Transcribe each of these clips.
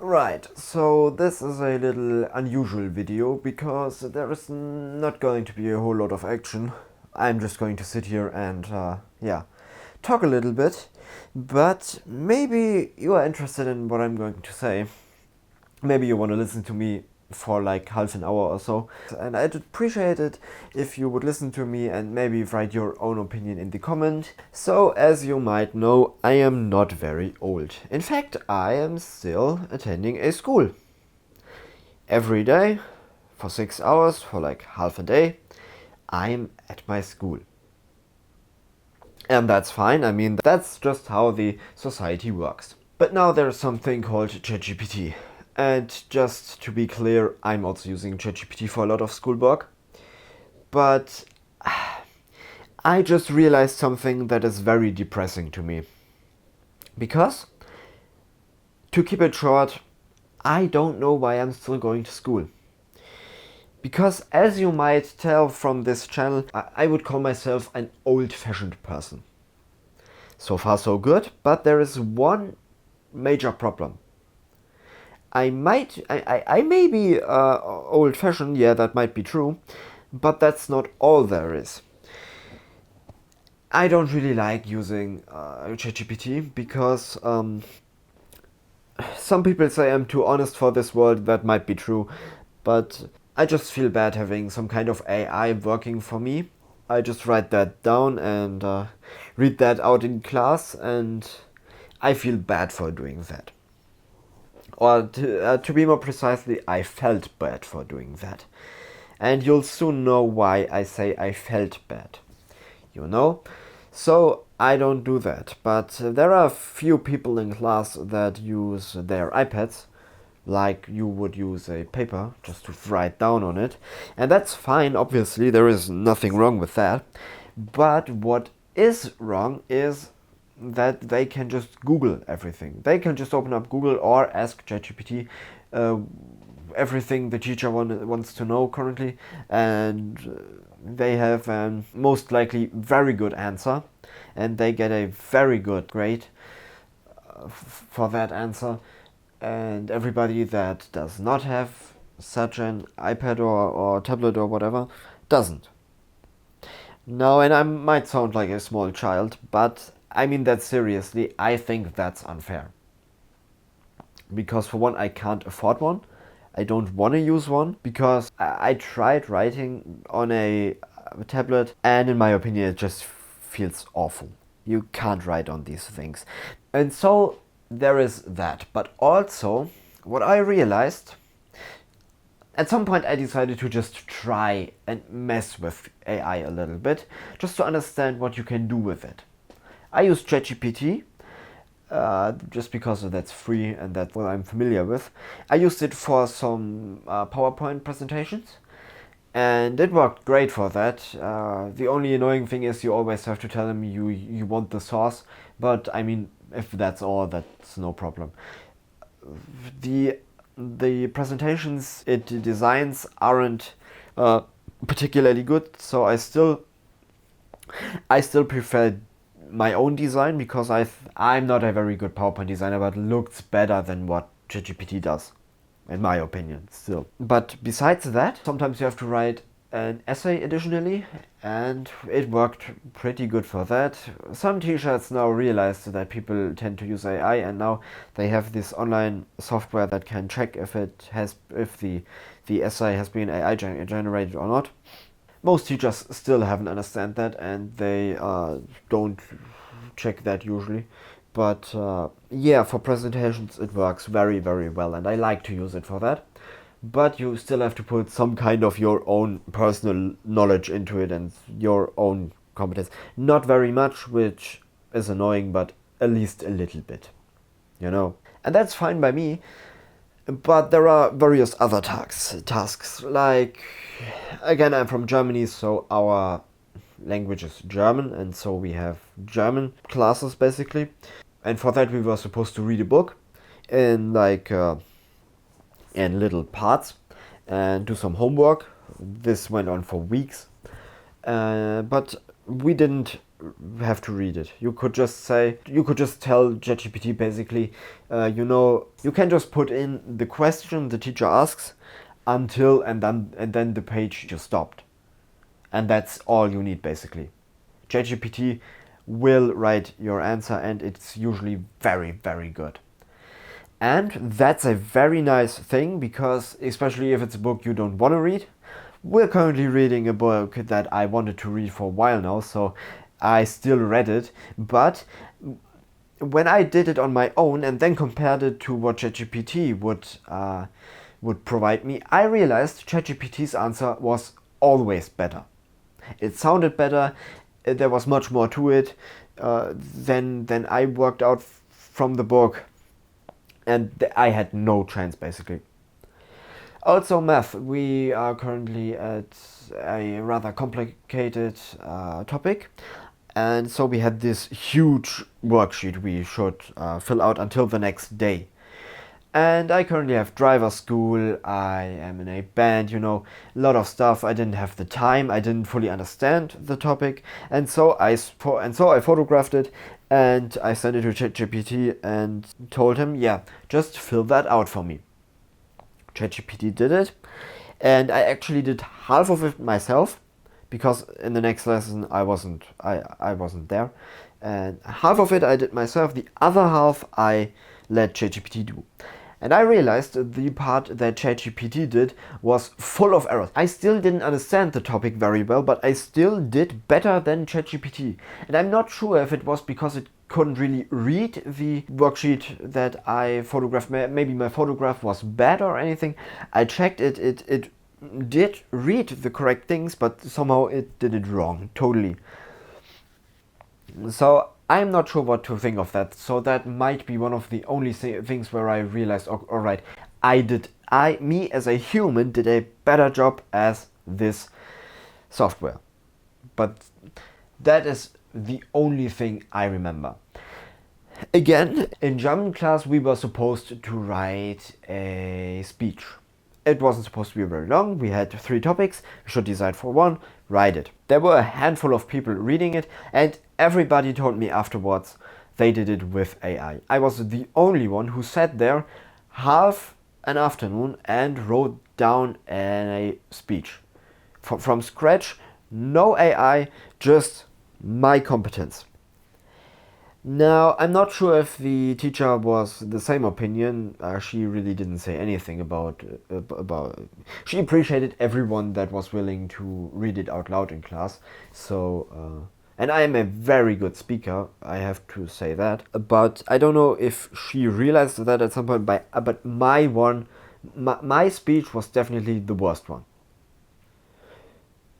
Right, so this is a little unusual video because there is not going to be a whole lot of action. I'm just going to sit here and, talk a little bit. But maybe you are interested in what I'm going to say. Maybe you want to listen to me for like half an hour or so. And I'd appreciate it if you would listen to me and maybe write your own opinion in the comment. So, as you might know, I am not very old. In fact, I am still attending a school. Every day, for 6 hours, for like half a day, I'm at my school. And that's fine, I mean, that's just how the society works. But now there's something called ChatGPT. And just to be clear, I'm also using ChatGPT for a lot of schoolwork. But I just realized something that is very depressing to me. Because, to keep it short, I don't know why I'm still going to school. Because as you might tell from this channel, I would call myself an old-fashioned person. So far so good, but there is one major problem. I may be old-fashioned, yeah, that might be true, but that's not all there is. I don't really like using ChatGPT because some people say I'm too honest for this world. That might be true, but I just feel bad having some kind of AI working for me. I just write that down and read that out in class, and I feel bad for doing that. Or to be more precisely, I felt bad for doing that. And you'll soon know why I say I felt bad. You know? So I don't do that. But there are a few people in class that use their iPads like you would use a paper just to write down on it. And that's fine, obviously, there is nothing wrong with that. But what is wrong is that they can just Google everything. They can just open up Google or ask ChatGPT everything the teacher wants to know currently, and they have most likely very good answer, and they get a very good grade for that answer. And everybody that does not have such an iPad or tablet or whatever doesn't. No, and I might sound like a small child, but I mean that seriously. I think that's unfair. Because for one, I can't afford one. I don't want to use one because I tried writing on a tablet, and in my opinion it just feels awful. You can't write on these things. And so there is that. But also, what I realized, at some point I decided to just try and mess with AI a little bit, just to understand what you can do with it. I use ChatGPT, just because that's free and that's what I'm familiar with. I used it for some PowerPoint presentations, and it worked great for that. The only annoying thing is you always have to tell them you want the source, but I mean, if that's all, that's no problem. The presentations it designs aren't particularly good, so I still prefer my own design because I'm not a very good PowerPoint designer, but it looks better than what ChatGPT does, in my opinion, still. But besides that, sometimes you have to write an essay additionally, and it worked pretty good for that. Some teachers now realized that people tend to use AI, and now they have this online software that can check if the essay has been AI generated or not. Most teachers still haven't understand that, and they don't check that usually. But yeah, for presentations it works very, very well, and I like to use it for that. But you still have to put some kind of your own personal knowledge into it and your own competence. Not very much, which is annoying, but at least a little bit, you know. And that's fine by me. But there are various other tasks, like, again, I'm from Germany, so our language is German, and so we have German classes, basically. And for that we were supposed to read a book in in little parts and do some homework. This went on for weeks, but we didn't have to read it. You could just tell ChatGPT basically, you can just put in the question the teacher asks until and then the page just stopped. And that's all you need basically. ChatGPT will write your answer and it's usually very, very good. And that's a very nice thing because especially if it's a book you don't want to read. We're currently reading a book that I wanted to read for a while now, so I still read it. But when I did it on my own and then compared it to what ChatGPT would provide me, I realized ChatGPT's answer was always better. It sounded better. There was much more to it than I worked out from the book, and I had no chance basically. Also math, we are currently at a rather complicated topic, and so we had this huge worksheet we should fill out until the next day. And I currently have driver school, I am in a band, a lot of stuff. I didn't have the time, I didn't fully understand the topic, and so I photographed it and I sent it to ChatGPT and told him, yeah, just fill that out for me. ChatGPT did it, and I actually did half of it myself because in the next lesson I wasn't there, and half of it I did myself. The other half I let ChatGPT do. And I realized the part that ChatGPT did was full of errors. I still didn't understand the topic very well, but I still did better than ChatGPT. And I'm not sure if it was because it couldn't really read the worksheet that I photographed. Maybe my photograph was bad or anything. I checked it. It did read the correct things, but somehow it did it wrong, totally. So I'm not sure what to think of that. So that might be one of the only things where I realized, alright, me as a human did a better job as this software. But that is the only thing I remember. Again, in German class we were supposed to write a speech. It wasn't supposed to be very long. We had 3 topics. We should decide for one, write it. There were a handful of people reading it, and everybody told me afterwards they did it with AI. I was the only one who sat there half an afternoon and wrote down a speech. From scratch, no AI, just my competence. Now, I'm not sure if the teacher was the same opinion. She really didn't say anything about. She appreciated everyone that was willing to read it out loud in class. So, and I am a very good speaker, I have to say that. But I don't know if she realized that at some point. But my speech was definitely the worst one.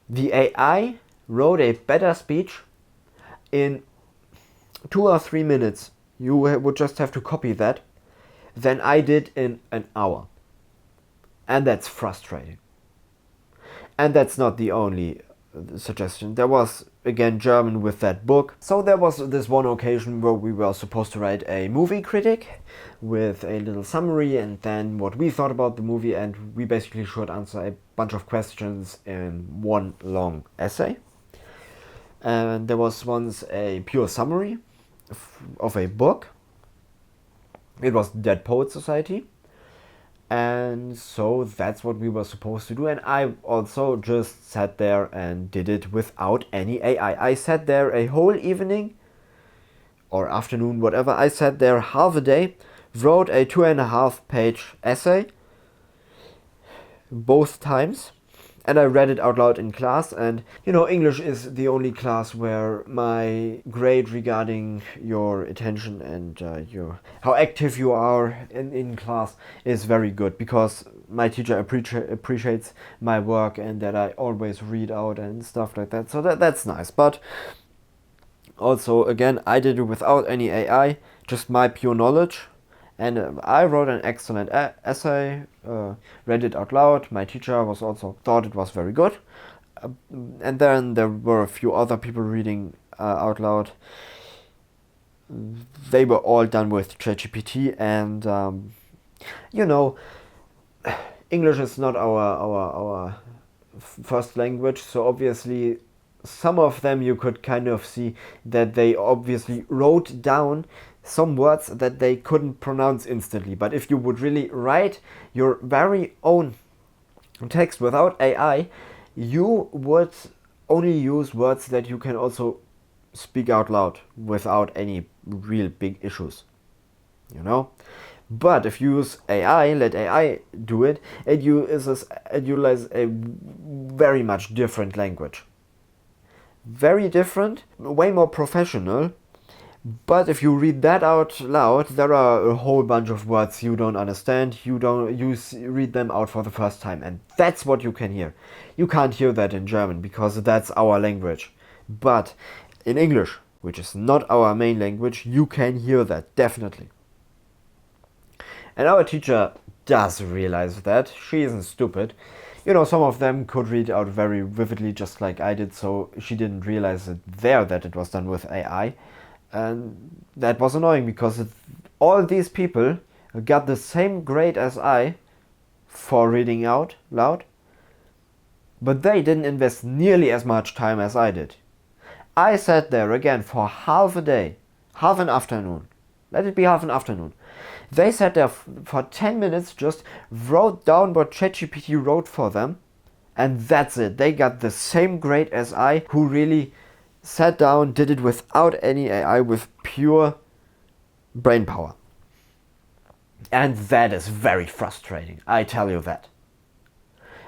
The AI wrote a better speech in 2 or 3 minutes. You would just have to copy that than I did in an hour. And that's frustrating. And that's not the only suggestion. There was, again, German with that book. So there was this one occasion where we were supposed to write a movie critic with a little summary and then what we thought about the movie, and we basically should answer a bunch of questions in one long essay. And there was once a pure summary of a book. It was Dead Poets Society, and so that's what we were supposed to do, and I also just sat there and did it without any AI. I sat there a whole evening or afternoon, whatever. I sat there half a day, wrote a 2.5-page essay both times, and I read it out loud in class. And English is the only class where my grade regarding your attention and how active you are in class is very good, because my teacher appreciates my work and that I always read out and stuff like that. So that's nice. But also, again, I did it without any AI, just my pure knowledge. And I wrote an excellent essay, read it out loud. My teacher thought it was very good. And then there were a few other people reading out loud. They were all done with ChatGPT, and English is not our first language, so obviously some of them you could kind of see that they obviously wrote down some words that they couldn't pronounce instantly. But if you would really write your very own text without AI, you would only use words that you can also speak out loud without any real big issues, you know? But if you use AI, let AI do it, it utilizes a very much different language. Very different, way more professional. But if you read that out loud, there are a whole bunch of words you don't understand. You read them out for the first time, and that's what you can hear. You can't hear that in German because that's our language. But in English, which is not our main language, you can hear that, definitely. And our teacher does realize that. She isn't stupid. You know, some of them could read out very vividly, just like I did, so she didn't realize it there that it was done with AI. And that was annoying because all these people got the same grade as I for reading out loud, but they didn't invest nearly as much time as I did. I sat there again for half a day, half an afternoon. Let it be half an afternoon. They sat there for 10 minutes, just wrote down what ChatGPT wrote for them, and that's it. They got the same grade as I, who really sat down, did it without any AI, with pure brain power. And that is very frustrating, I tell you that.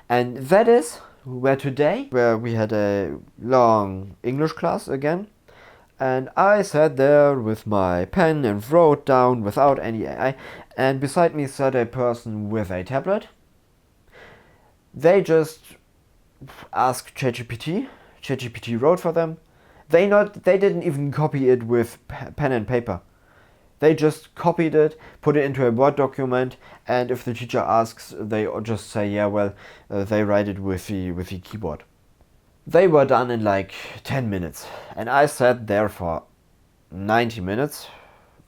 And that is where today, where we had a long English class again, and I sat there with my pen and wrote down without any AI, and beside me sat a person with a tablet. They just asked ChatGPT. ChatGPT wrote for them. They didn't even copy it with pen and paper. They just copied it, put it into a Word document, and if the teacher asks, they just say, yeah, well, they write it with the keyboard. They were done in like 10 minutes, and I sat there for 90 minutes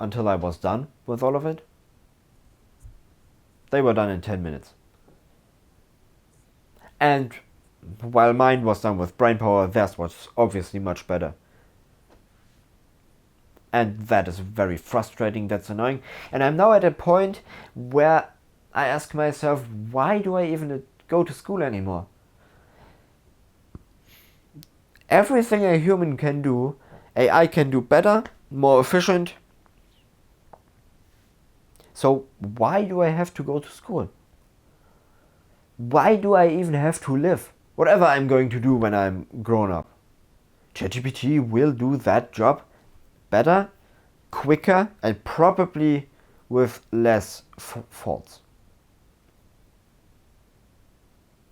until I was done with all of it. They were done in 10 minutes. And while mine was done with brain power, theirs was obviously much better. And that is very frustrating, that's annoying. And I'm now at a point where I ask myself, why do I even go to school anymore? Everything a human can do, AI can do better, more efficient. So why do I have to go to school? Why do I even have to live? Whatever I'm going to do when I'm grown up, ChatGPT will do that job better, quicker, and probably with less faults.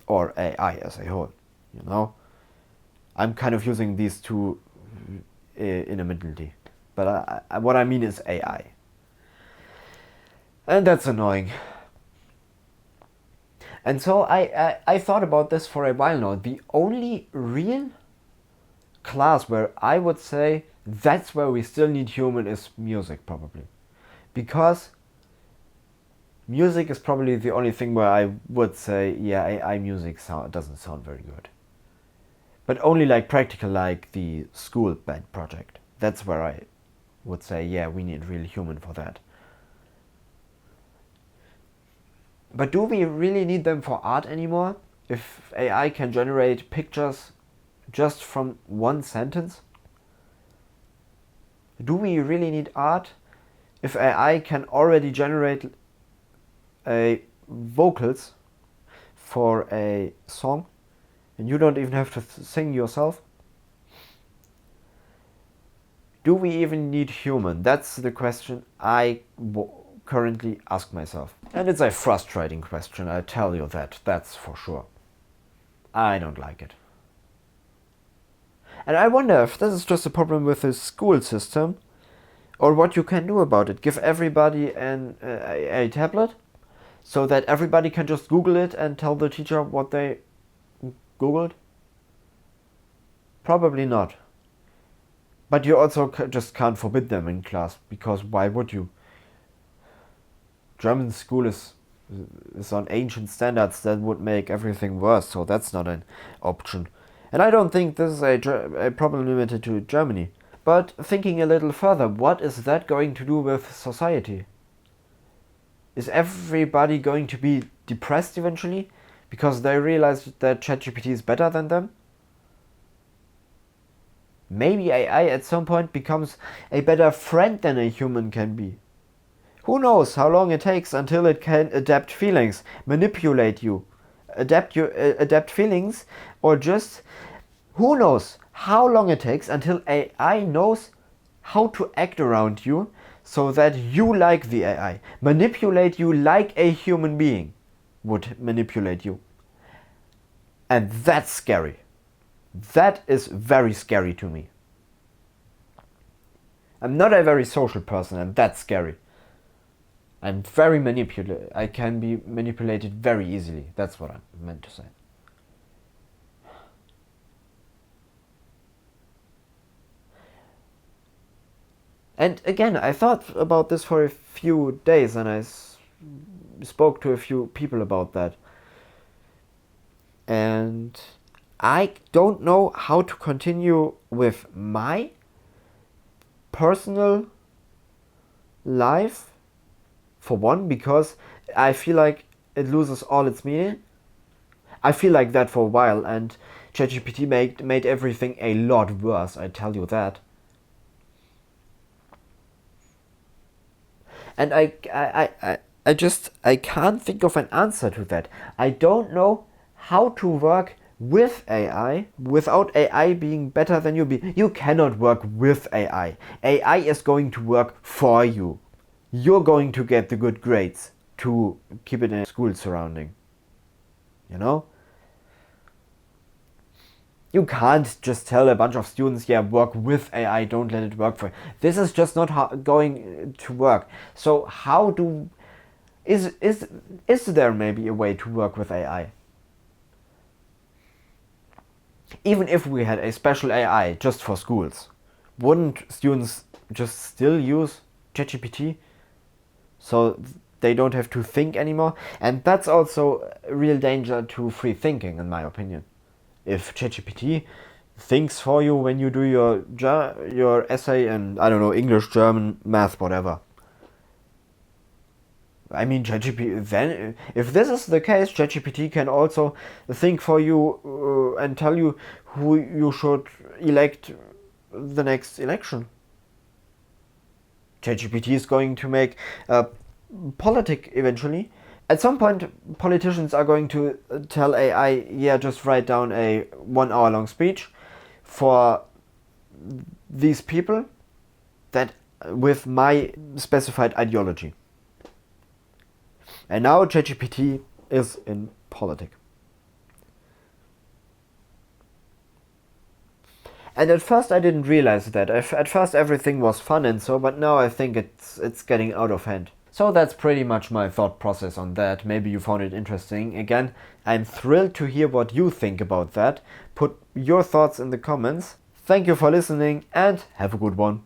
Or AI as a whole, you know? I'm kind of using these two intermittently. But what I mean is AI. And that's annoying. And so I thought about this for a while now. The only real class where I would say that's where we still need human is music, probably. Because music is probably the only thing where I would say, yeah, AI music doesn't sound very good. But only like practical, like the school band project. That's where I would say, yeah, we need real human for that. But do we really need them for art anymore? If AI can generate pictures just from one sentence? Do we really need art? If AI can already generate vocals for a song, and you don't even have to sing yourself? Do we even need human? That's the question I currently ask myself. And it's a frustrating question, I tell you that, that's for sure. I don't like it. And I wonder if this is just a problem with the school system, or what you can do about it. Give everybody a tablet, so that everybody can just Google it and tell the teacher what they Googled? Probably not. But you also just can't forbid them in class, because why would you? German school is on ancient standards that would make everything worse, so that's not an option. And I don't think this is a problem limited to Germany. But thinking a little further, what is that going to do with society? Is everybody going to be depressed eventually because they realize that ChatGPT is better than them? Maybe AI at some point becomes a better friend than a human can be. Who knows how long it takes until it can adapt feelings, manipulate you, adapt feelings, or just who knows how long it takes until AI knows how to act around you so that you like the AI, manipulate you like a human being would manipulate you. And that's scary. That is very scary to me. I'm not a very social person, and that's scary. I'm very manipulated. I can be manipulated very easily. That's what I meant to say. And again, I thought about this for a few days, and I spoke to a few people about that. And I don't know how to continue with my personal life, for one, because I feel like it loses all its meaning. I feel like that for a while, and ChatGPT made everything a lot worse, I tell you that. And I can't think of an answer to that. I don't know how to work with AI without AI being better than you. You cannot work with AI. AI is going to work for you. You're going to get the good grades to keep it in a school surrounding. You know? You can't just tell a bunch of students, yeah, work with AI, don't let it work for you. This is just not going to work. So how do... Is there maybe a way to work with AI? Even if we had a special AI just for schools, wouldn't students just still use ChatGPT? So they don't have to think anymore? And that's also a real danger to free thinking, in my opinion. If ChatGPT thinks for you when you do your essay in, I don't know, English, German, math, whatever. I mean, ChatGPT, then, if this is the case, ChatGPT can also think for you and tell you who you should elect the next election. ChatGPT is going to make politic eventually. At some point, politicians are going to tell AI, yeah, just write down a 1 hour long speech for these people that with my specified ideology. And now ChatGPT is in politics. And at first I didn't realize that. At first everything was fun and so, but now I think it's getting out of hand. So that's pretty much my thought process on that. Maybe you found it interesting. Again, I'm thrilled to hear what you think about that. Put your thoughts in the comments. Thank you for listening and have a good one.